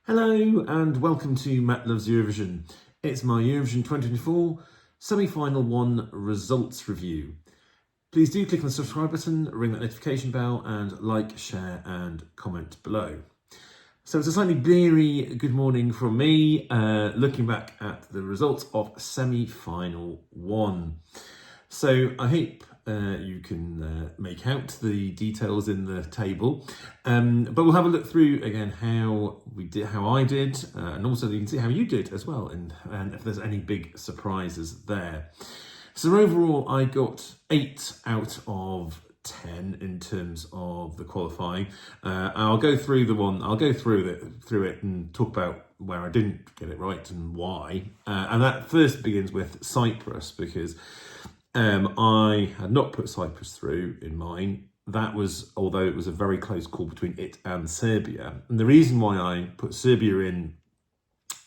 Hello and welcome to Matt Loves Eurovision. It's my Eurovision 2024 semi-final one results review. Please do click on the subscribe button, ring that notification bell and like, share and comment below. So it's a slightly bleary good morning from me, looking back at the results of semi-final one. So I hope you can make out the details in the table, but we'll have a look through again how I did, and also you can see how you did as well, and if there's any big surprises there. So overall, I got 8 out of 10 in terms of the qualifying. I'll go through it and talk about where I didn't get it right and why. And that first begins with Cyprus, because I had not put Cyprus through in mine. That was, although it was a very close call between it and Serbia. And the reason why I put Serbia in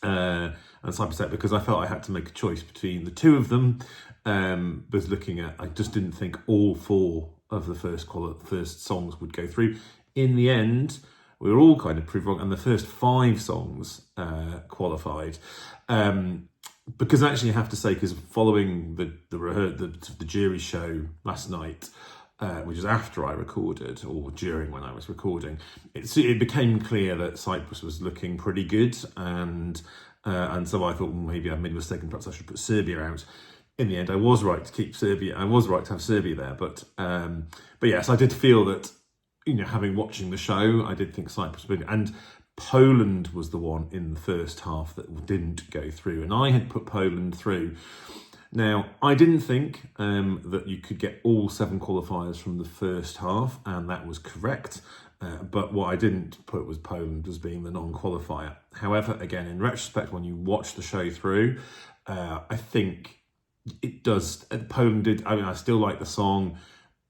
and Cyprus out, because I felt I had to make a choice between the two of them. Was looking at, I just didn't think all 4 of the first songs would go through. In the end, we were all kind of proved wrong, and the first 5 songs qualified. Because actually I have to say, because following the jury show last night, which is after I recorded, or during when I was recording, it became clear that Cyprus was looking pretty good, and so I thought, well, maybe I made a mistake and perhaps I should put Serbia out. In the end, I was right to keep Serbia. I was right to have Serbia there, but yes, I did feel that, having watching the show, I did think Cyprus would, and Poland was the one in the first half that didn't go through, and I had put Poland through. Now, I didn't think that you could get all 7 qualifiers from the first half, and that was correct. But what I didn't put was Poland as being the non-qualifier. However, again, in retrospect, when you watch the show through, I think it does. Poland did. I mean, I still like the song,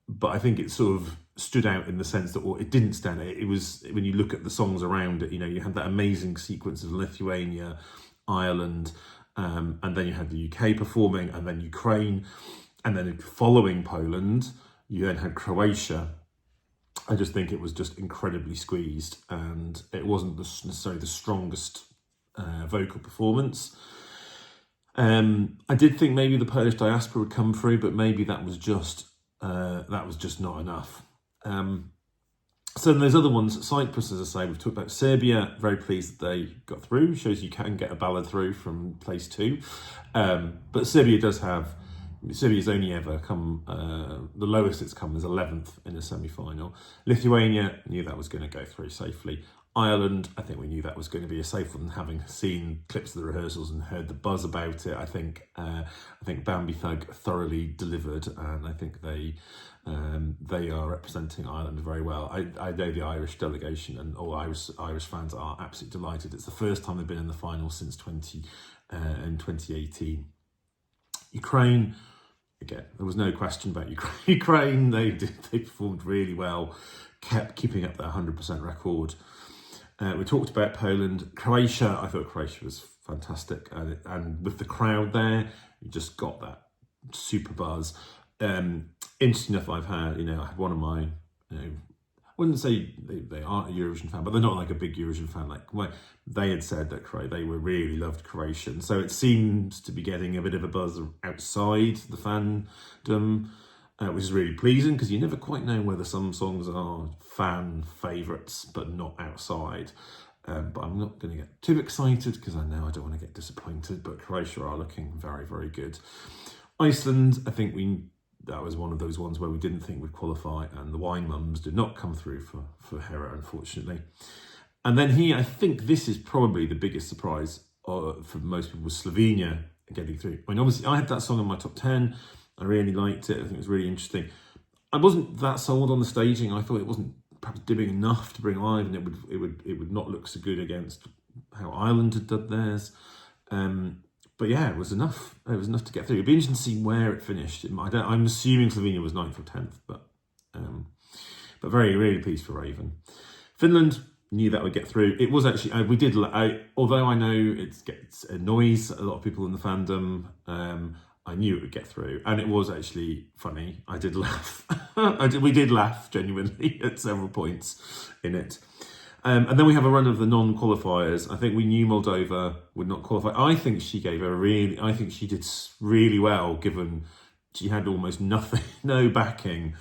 but I think it sort of stood out in the sense that, it didn't stand out. It was, when you look at the songs around it, you had that amazing sequence of Lithuania, Ireland, and then you had the UK performing, and then Ukraine, and then following Poland, you then had Croatia. I just think it was just incredibly squeezed, and it wasn't necessarily the strongest vocal performance. I did think maybe the Polish diaspora would come through, but maybe that was just not enough. So there's other ones. Cyprus, as I say, we've talked about. Serbia, very pleased that they got through. Shows you can get a ballad through from place 2. But Serbia's only ever come, the lowest it's come is 11th in a semi-final. Lithuania, knew that was going to go through safely. Ireland, I think we knew that was going to be a safe one, having seen clips of the rehearsals and heard the buzz about it. I think Bambi Thug thoroughly delivered, and I think they are representing Ireland very well. I know the Irish delegation and all Irish fans are absolutely delighted. It's the first time they've been in the final since 2018. Ukraine, again, there was no question about Ukraine. They performed really well, kept keeping up that 100% record. We talked about Poland. Croatia, I thought Croatia was fantastic. And with the crowd there, you just got that super buzz. Interesting enough, I had one of my, I wouldn't say they aren't a Eurovision fan, but they're not like a big Eurovision fan. Like, they had said that they really loved Croatian. So it seems to be getting a bit of a buzz outside the fandom, which is really pleasing, because you never quite know whether some songs are fan favourites but not outside. But I'm not going to get too excited, because I know I don't want to get disappointed, but Croatia are looking very, very good. Iceland, I think that was one of those ones where we didn't think would qualify, and the Wine Mums did not come through for Hera, unfortunately. And then here, I think this is probably the biggest surprise for most people, was Slovenia getting through. I mean, obviously, I had that song in my top 10. I really liked it. I think it was really interesting. I wasn't that sold on the staging. I thought it wasn't perhaps dimming enough to bring live, and it would not look so good against how Ireland had done theirs. But yeah, it was enough. It was enough to get through. It'd be interesting to see where it finished. I'm assuming Slovenia was 9th or 10th, but very, really pleased for Raven. Finland, knew that would get through. It was actually, although I know it annoys a lot of people in the fandom, I knew it would get through, and it was actually funny. I did laugh. We did laugh genuinely at several points in it. And then we have a run of the non-qualifiers. I think we knew Moldova would not qualify. I think she did really well, given she had almost nothing, no backing,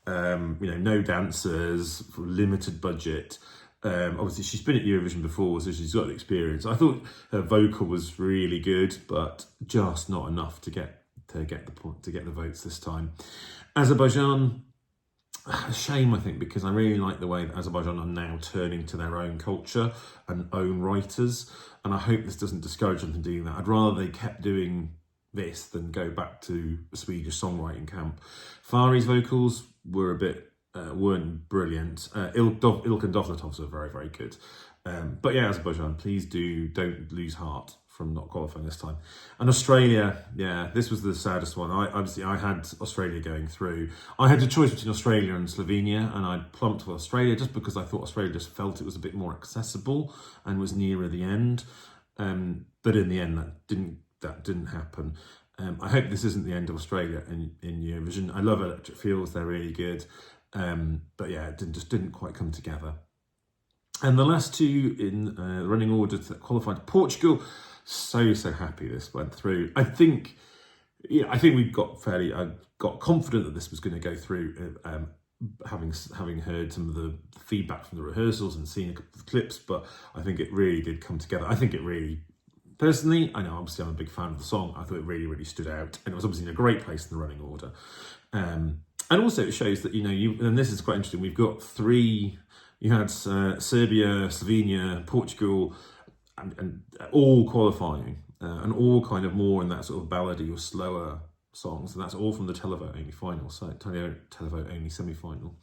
no dancers, limited budget. Obviously she's been at Eurovision before, so she's got experience. I thought her vocal was really good, but just not enough to get the votes this time. Azerbaijan, a shame, I think, because I really like the way that Azerbaijan are now turning to their own culture and own writers, and I hope this doesn't discourage them from doing that. I'd rather they kept doing this than go back to a Swedish songwriting camp. Fari's vocals were weren't brilliant. Ilk and Dovletov's are very, very good. But yeah, Azerbaijan, please don't lose heart from not qualifying this time. And Australia, yeah, this was the saddest one. I had Australia going through. I had a choice between Australia and Slovenia, and I plumped for Australia just because I thought Australia just felt it was a bit more accessible and was nearer the end. But in the end, that didn't happen. I hope this isn't the end of Australia in Eurovision. I love Electric Fields, they're really good. But yeah, it just didn't quite come together. And the last two in the running order that qualified, Portugal, so happy this went through. I think we got confident that this was going to go through, having heard some of the feedback from the rehearsals and seen a couple of clips, but I think it really did come together. I think it really, personally, I know obviously I'm a big fan of the song, I thought it really, really stood out, and it was obviously in a great place in the running order. And also it shows that, and this is quite interesting, we've got three, you had Serbia, Slovenia, Portugal, and all qualifying, and all kind of more in that sort of ballady or slower songs, and that's all from the televote only final, so televote only semi-final.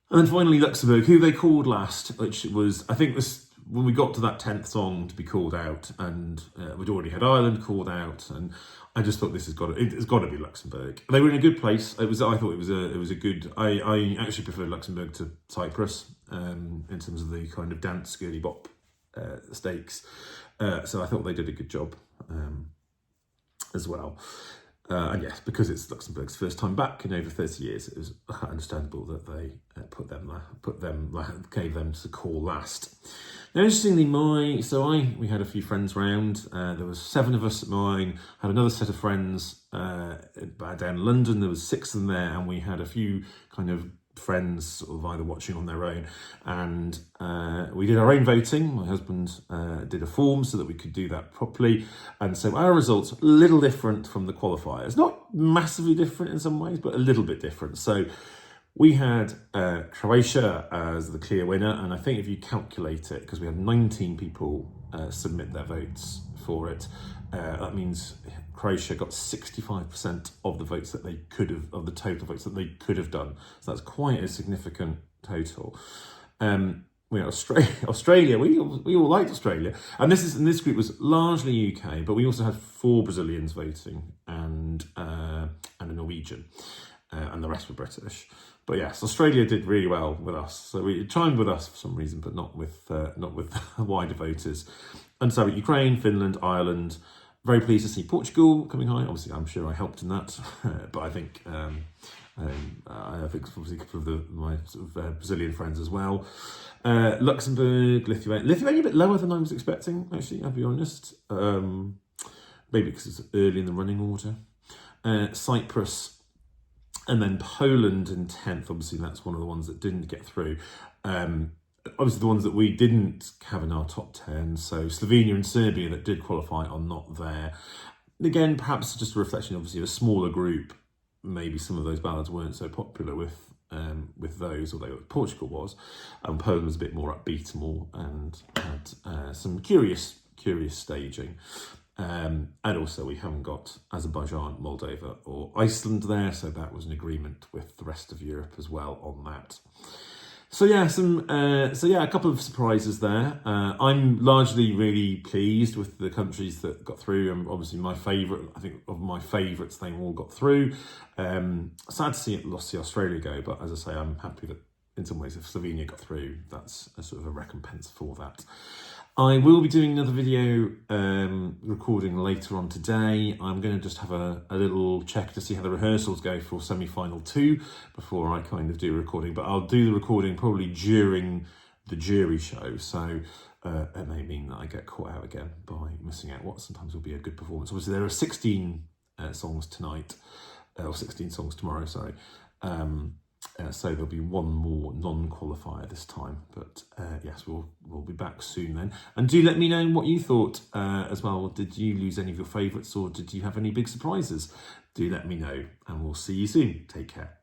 And then finally Luxembourg, who they called last, which was, I think this, when we got to that 10th song to be called out, and we'd already had Ireland called out, and I just thought it's got to be Luxembourg. They were in a good place. I thought it was a good. I actually prefer Luxembourg to Cyprus in terms of the kind of dance girly bop stakes. So I thought they did a good job as well. And yes, because it's Luxembourg's first time back in over 30 years, it was understandable that they gave them to call last. Now, interestingly, we had a few friends round. There was 7 of us at mine. Had another set of friends down in London. There was 6 of them there, and we had a few kind of friends sort of either watching on their own, and we did our own voting. My husband did a form so that we could do that properly, and so our results a little different from the qualifiers, not massively different in some ways, but a little bit different. So we had Croatia as the clear winner, and I think if you calculate it, because we had 19 people submit their votes for it, that means Croatia got 65% of the votes that they could have, of the total votes that they could have done. So that's quite a significant total. We had Australia. We all liked Australia, and this group was largely UK, but we also had 4 Brazilians voting and a Norwegian, and the rest were British. But yes, Australia did really well with us. So we chimed with us for some reason, but not with wider voters. And so Ukraine, Finland, Ireland. Very pleased to see Portugal coming high. Obviously, I'm sure I helped in that, but I think obviously a couple of my sort of Brazilian friends as well. Luxembourg, Lithuania a bit lower than I was expecting. Actually, I'll be honest. Maybe because it's early in the running order. Cyprus, and then Poland in 10th. Obviously, that's one of the ones that didn't get through. Obviously, the ones that we didn't have in our top 10, so Slovenia and Serbia that did qualify are not there. Again, perhaps just a reflection, obviously, of a smaller group. Maybe some of those ballads weren't so popular with those, although Portugal was. And Poland was a bit more upbeat and had some curious staging. And also we haven't got Azerbaijan, Moldova or Iceland there, so that was an agreement with the rest of Europe as well on that. So yeah, a couple of surprises there. I'm largely really pleased with the countries that got through, and obviously my favourite, I think of my favourites, they all got through. Sad to see Australia go, but as I say, I'm happy that in some ways if Slovenia got through, that's a sort of a recompense for that. I will be doing another video recording later on today. I'm going to just have a little check to see how the rehearsals go for semi-final 2 before I kind of do a recording. But I'll do the recording probably during the jury show. So it may mean that I get caught out again by missing out what sometimes will be a good performance. Obviously, there are 16 songs tonight, or 16 songs tomorrow, sorry. So there'll be one more non-qualifier this time. But yes, we'll be back soon then. And do let me know what you thought as well. Did you lose any of your favourites, or did you have any big surprises? Do let me know, and we'll see you soon. Take care.